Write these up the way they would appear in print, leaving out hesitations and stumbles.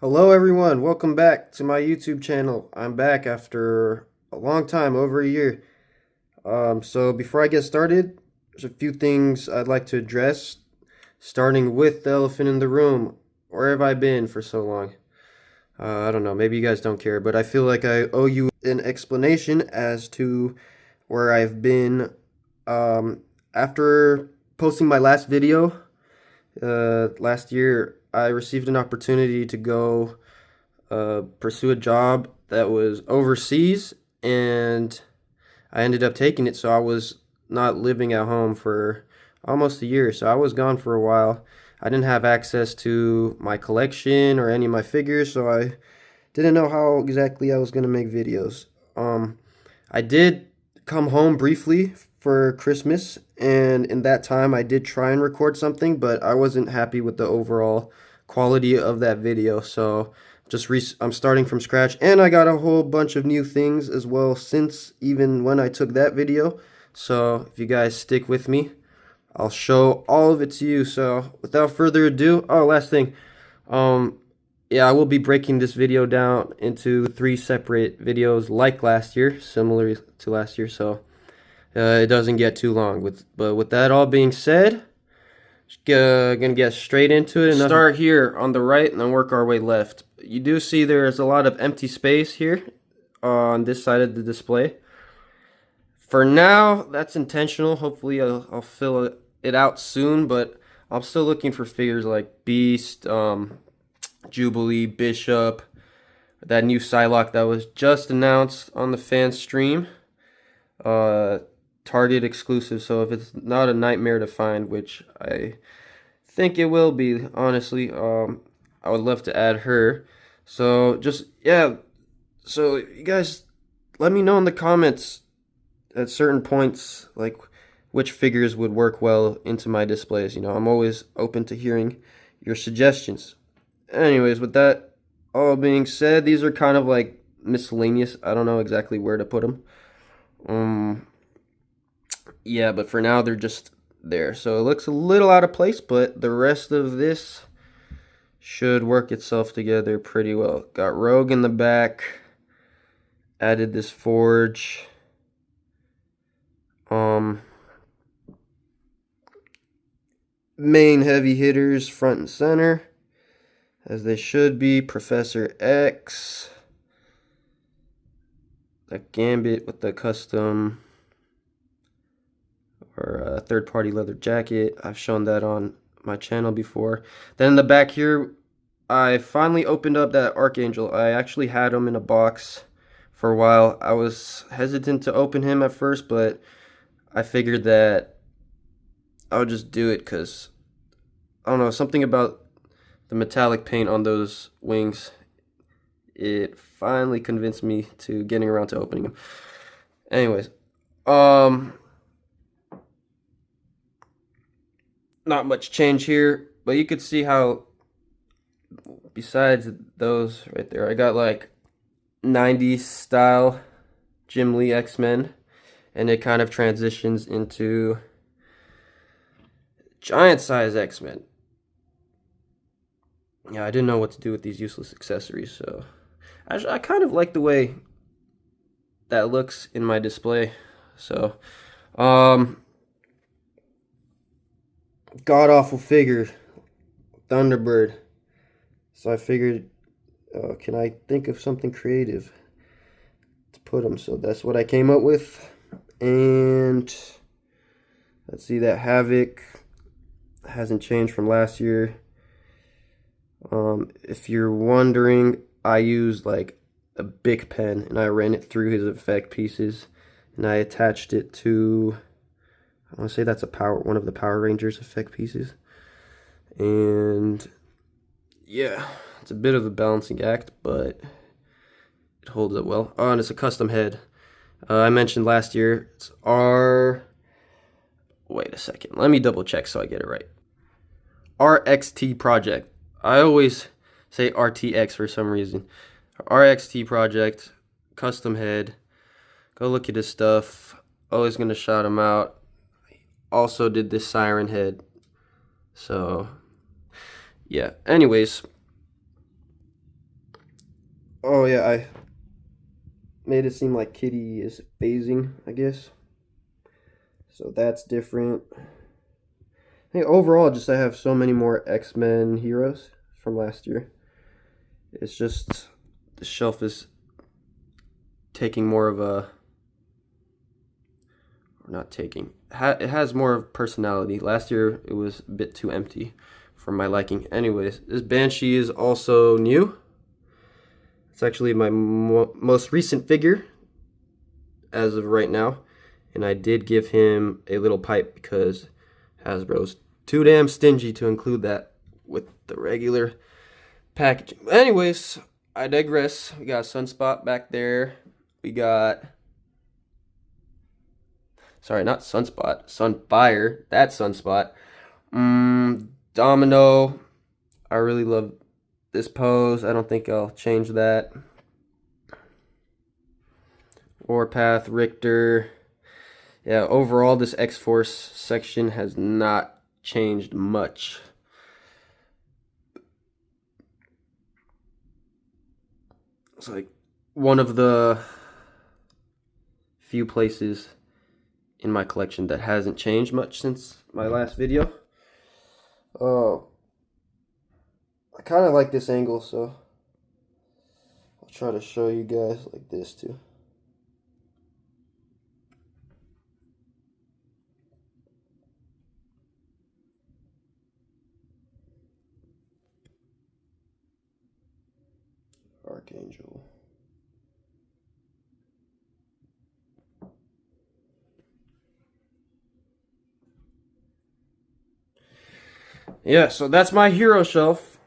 Hello everyone, welcome back to my YouTube channel. I'm back after a long time, over a year. So before I get started, there's a few things I'd like to address, starting with the elephant in the room. Where have I been for so long? I don't know, maybe you guys don't care, but I feel like I owe you an explanation as to where I've been. After posting my last video, last year, I received an opportunity to go pursue a job that was overseas, and I ended up taking it. So I was not living at home for almost a year. So I was gone for a while. I didn't have access to my collection or any of my figures, so I didn't know how exactly I was going to make videos. I did come home briefly for Christmas, and in that time I did try and record something, but I wasn't happy with the overall quality of that video. So I'm starting from scratch, and I got a whole bunch of new things as well since even when I took that video. So if you guys stick with me, I'll show all of it to you. So without further ado, oh, last thing, yeah, I will be breaking this video down into 3 separate videos like last year, similar to last year, so it doesn't get too long. But with that all being said, gonna get straight into it and start here on the right and then work our way left. You do see there's a lot of empty space here on this side of the display. For now, that's intentional. Hopefully I'll fill it out soon, but I'm still looking for figures like Beast, Jubilee, Bishop, that new Psylocke that was just announced on the fan stream. Target exclusive, so if it's not a nightmare to find, which I think it will be, honestly, I would love to add her. So just, yeah, so you guys let me know in the comments at certain points, like, which figures would work well into my displays. You know, I'm always open to hearing your suggestions. Anyways, with that all being said, these are kind of like miscellaneous. I don't know exactly where to put them. Yeah, but for now they're just there. So it looks a little out of place, but the rest of this should work itself together pretty well. Got Rogue in the back. Added this Forge. Main heavy hitters front and center, as they should be. Professor X. The Gambit with the custom or third-party leather jacket. I've shown that on my channel before. Then in the back here, I finally opened up that Archangel. I actually had him in a box for a while. I was hesitant to open him at first, but I figured that I'll just do it because, I don't know, something about the metallic paint on those wings, it finally convinced me to getting around to opening them. Anyways, not much change here, but you could see how, besides those right there, I got like 90s style Jim Lee X-Men, and it kind of transitions into giant size X-Men. Yeah, I didn't know what to do with these useless accessories, so I kind of like the way that looks in my display. So, god-awful figure, Thunderbird. So I figured, can I think of something creative to put him? So that's what I came up with. And let's see, that Havoc hasn't changed from last year. If you're wondering, I used like a Bic pen and I ran it through his effect pieces, and I attached it to, I want to say that's one of the Power Rangers effect pieces. And yeah, it's a bit of a balancing act, but it holds up well. Oh, and it's a custom head. I mentioned last year, it's wait a second, let me double check so I get it right. RXT Project. I always say RTX for some reason. RXT Project, custom head. Go look at his stuff. Always gonna shout him out. Also did this Siren head. So yeah, anyways, Oh yeah, I made it seem like Kitty is phasing, I guess. So that's different. I think overall, just I have so many more X-Men heroes from last year. It's just the shelf is taking more of a, or not taking, it has more of personality. Last year it was a bit too empty for my liking. Anyways, this Banshee is also new. It's actually my most recent figure as of right now. And I did give him a little pipe because Hasbro's too damn stingy to include that with the regular packaging. Anyways, I digress. We got Sunspot back there. We got, sorry, not Sunspot, Sunfire. That's Sunspot. Domino. I really love this pose. I don't think I'll change that. Warpath, Richter. Yeah, overall, this X-Force section has not changed much. It's like one of the few places in my collection that hasn't changed much since my last video. Oh, I kind of like this angle, so I'll try to show you guys like this too. Archangel. Yeah, so that's my hero shelf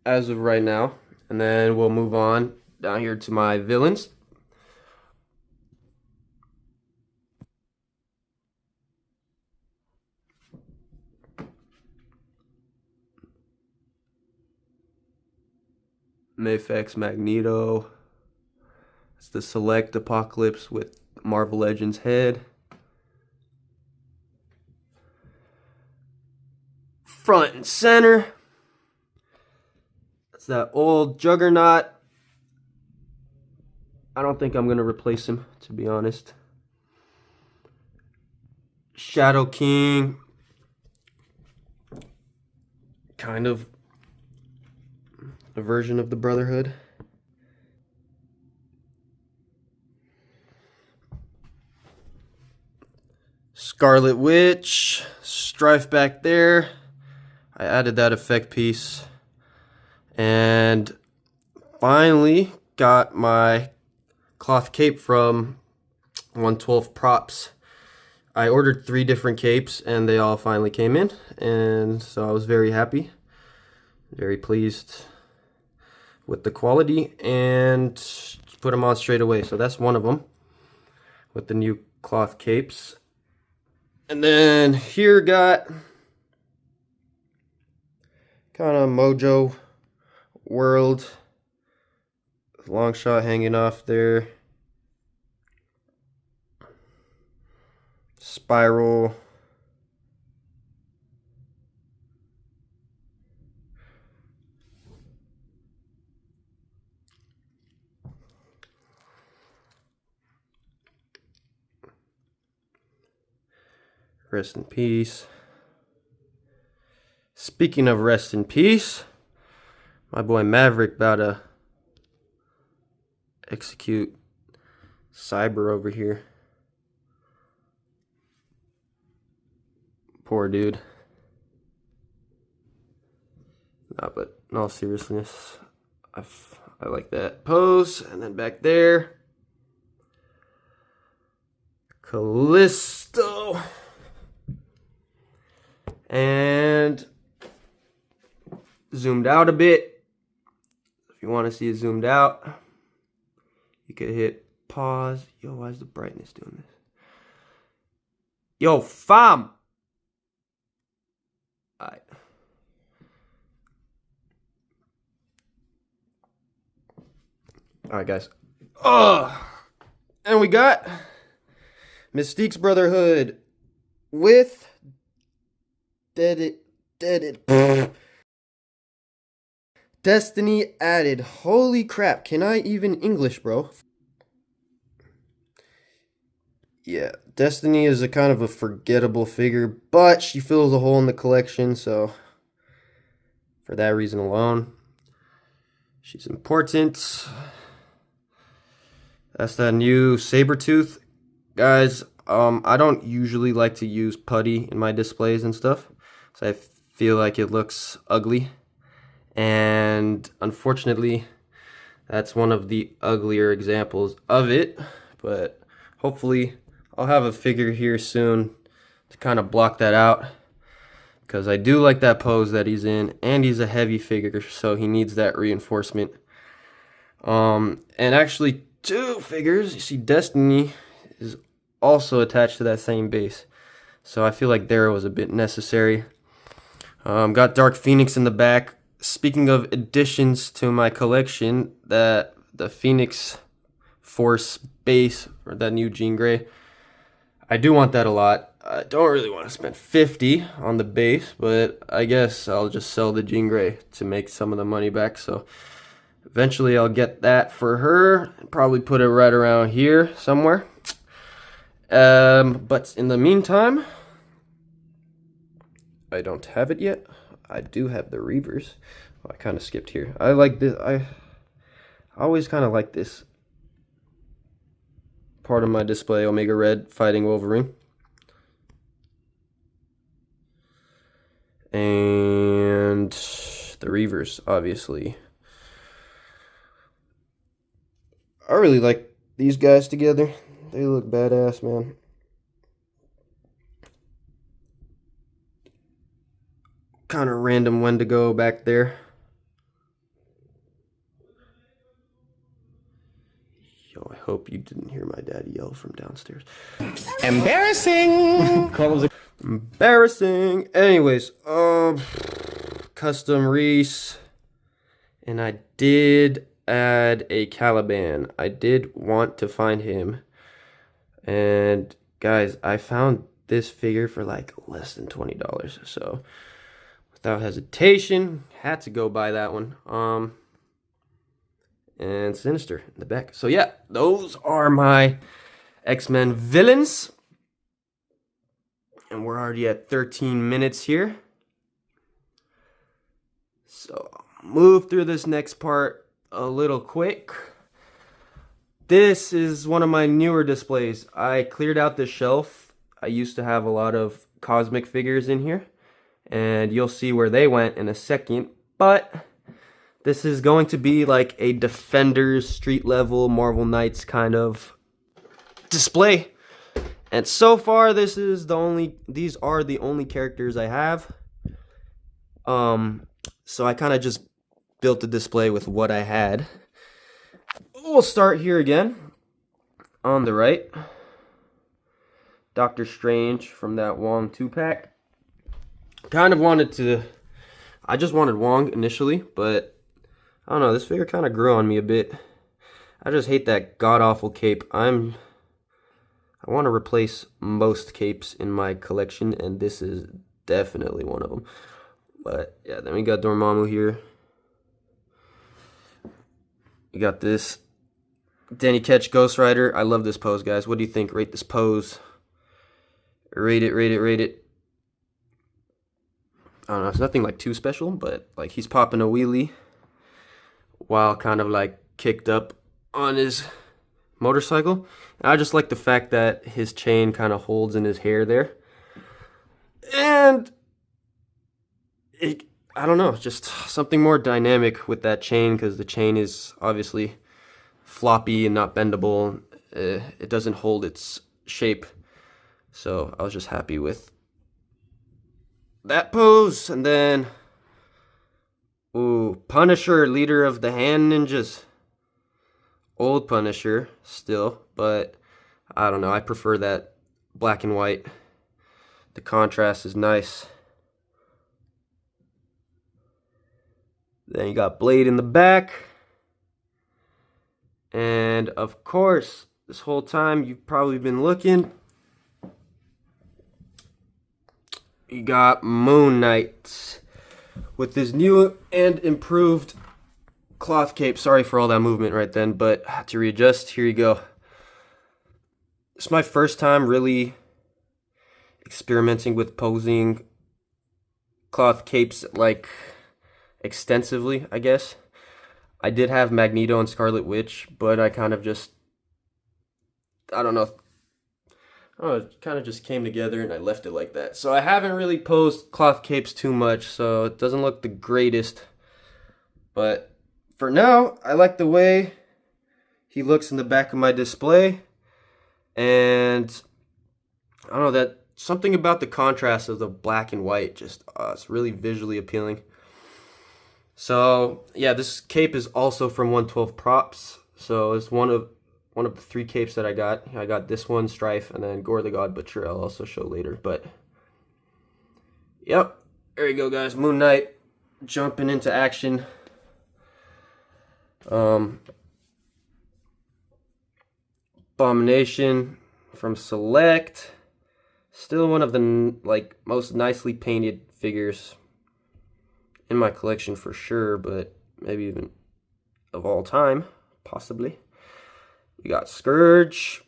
as of right now. And then we'll move on down here to my villains. Mayfex Magneto. It's the Select Apocalypse with Marvel Legends head. Front and center. That's that old Juggernaut. I don't think I'm going to replace him, to be honest. Shadow King. Kind of a version of the Brotherhood. Scarlet Witch. Strife back there. I added that effect piece. And finally got my cloth cape from 112 Props. I ordered 3 different capes and they all finally came in, and so I was very happy, very pleased with the quality, and put them on straight away. So that's one of them with the new cloth capes. And then here got kind of Mojo World, long shot hanging off there. Spiral. Rest in peace. Speaking of rest in peace, my boy Maverick about to execute Cyber over here. Poor dude. Nah, but in all seriousness, I like that pose. And then back there, Callisto. And zoomed out a bit. If you want to see it zoomed out, you could hit pause. Yo, why is the brightness doing this? Yo, fam! Alright. Alright, guys. And we got Mystique's Brotherhood with Destiny added. Holy crap. Can I even English, bro? Yeah, Destiny is a kind of a forgettable figure, but she fills a hole in the collection, so for that reason alone, she's important. That's that new Sabretooth. Guys, I don't usually like to use putty in my displays and stuff, so I feel like it looks ugly. And unfortunately, that's one of the uglier examples of it, but hopefully I'll have a figure here soon to kind of block that out, because I do like that pose that he's in, and he's a heavy figure, so he needs that reinforcement. And actually, two figures. You see, Destiny is also attached to that same base, so I feel like there was a bit necessary. Got Dark Phoenix in the back. Speaking of additions to my collection, the Phoenix Force base, or that new Jean Grey, I do want that a lot. I don't really want to spend 50 on the base, but I guess I'll just sell the Jean Grey to make some of the money back. So eventually I'll get that for her, probably put it right around here somewhere. But in the meantime, I don't have it yet. I do have the Reavers. Oh, I kind of skipped here. I like this. I always kind of like this part of my display, Omega Red fighting Wolverine. And the Reavers, obviously. I really like these guys together. They look badass, man. Kind of random when to go back there. Yo, I hope you didn't hear my dad yell from downstairs. Embarrassing. Embarrassing. Anyways, custom Reese, and I did add a Caliban. I did want to find him, and guys, I found this figure for like less than $20. So without hesitation, had to go buy that one. And Sinister in the back. So yeah, those are my X-Men villains. And we're already at 13 minutes here. So I'll move through this next part a little quick. This is one of my newer displays. I cleared out the shelf. I used to have a lot of cosmic figures in here, and you'll see where they went in a second. But this is going to be like a Defenders street level Marvel Knights kind of display. And so far, these are the only characters I have. So I kind of just built the display with what I had. We'll start here again on the right. Doctor Strange from that Wong 2-pack. I just wanted Wong initially, but I don't know, this figure kind of grew on me a bit. I just hate that god-awful cape. I want to replace most capes in my collection, and this is definitely one of them. But yeah, then we got Dormammu here. We got this Danny Ketch Ghost Rider. I love this pose, guys. What do you think? Rate this pose. Rate it, rate it, rate it. I don't know, it's nothing like too special, but like he's popping a wheelie while kind of like kicked up on his motorcycle. And I just like the fact that his chain kind of holds in his hair there. And I don't know, just something more dynamic with that chain, because the chain is obviously floppy and not bendable. It doesn't hold its shape. So I was just happy with that pose. And then, ooh, Punisher, leader of the Hand Ninjas. Old Punisher still, but I don't know, I prefer that black and white. The contrast is nice. Then you got Blade in the back. And of course, this whole time you've probably been looking, you got Moon Knight with his new and improved cloth cape. Sorry for all that movement right then, but to readjust, here you go. It's my first time really experimenting with posing cloth capes like extensively, I guess. I did have Magneto and Scarlet Witch, but I kind of just, I don't know, it kind of just came together and I left it like that. So I haven't really posed cloth capes too much, so it doesn't look the greatest. But for now, I like the way he looks in the back of my display. And I don't know, that something about the contrast of the black and white, just it's really visually appealing. So yeah, this cape is also from 112 Props. So it's one of the 3 capes that I got. I got this one, Strife, and then Gore the God Butcher I'll also show later. But yep, there you go, guys. Moon Knight jumping into action. Abomination from Select. Still one of the most nicely painted figures in my collection for sure, but maybe even of all time, possibly. We got Scourge,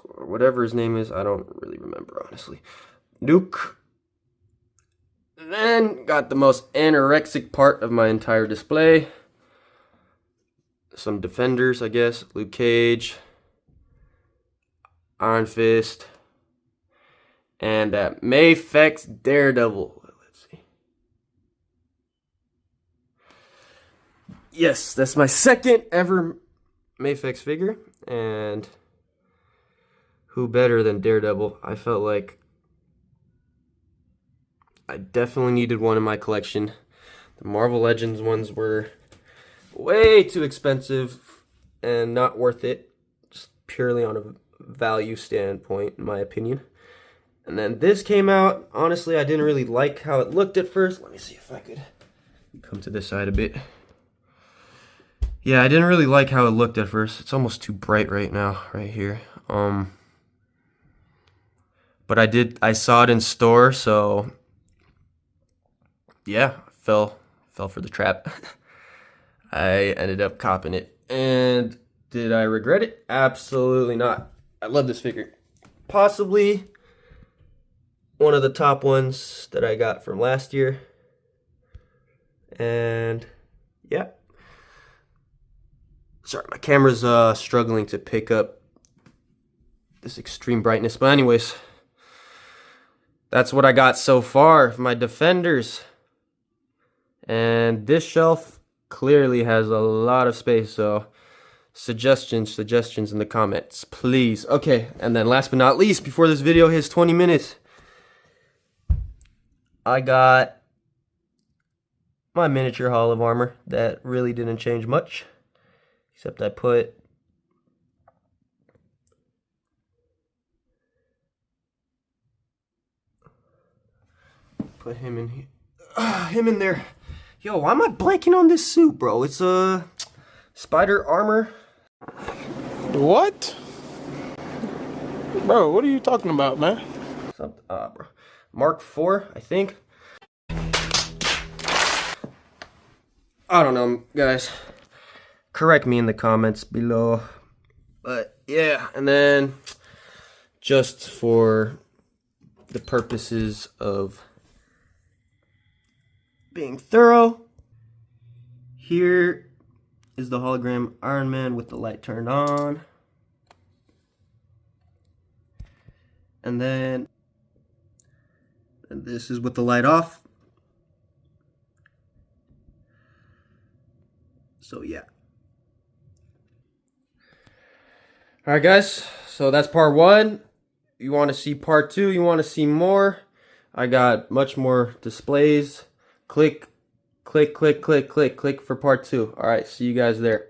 or whatever his name is. I don't really remember, honestly. Nuke. And then got the most anorexic part of my entire display. Some Defenders, I guess. Luke Cage. Iron Fist. And that Mayfex Daredevil. Let's see. Yes, that's my second ever Mayfex figure. And who better than Daredevil? I felt like I definitely needed one in my collection. The Marvel Legends ones were way too expensive and not worth it. Just purely on a value standpoint, in my opinion. And then this came out. Honestly, I didn't really like how it looked at first. Let me see if I could come to this side a bit. Yeah, I didn't really like how it looked at first. It's almost too bright right now, right here. But I saw it in store, so yeah, fell for the trap. I ended up copping it. And did I regret it? Absolutely not. I love this figure. Possibly one of the top ones that I got from last year. And yeah. Sorry, my camera's struggling to pick up this extreme brightness. But anyways, that's what I got so far for my Defenders. And this shelf clearly has a lot of space, so suggestions in the comments, please. Okay, and then last but not least, before this video hits 20 minutes, I got my miniature Hall of Armor that really didn't change much, except I put him in here, him in there. Yo, why am I blanking on this suit, bro? It's a spider armor. What? Bro, what are you talking about, man? Something, bro. Mark IV, I think. I don't know, guys. Correct me in the comments below. But yeah, and then just for the purposes of being thorough, here is the hologram Iron Man with the light turned on. And then this is with the light off. So yeah. Alright guys, so that's part 1. You want to see part 2, you want to see more, I got much more displays. Click for part 2. Alright, see you guys there.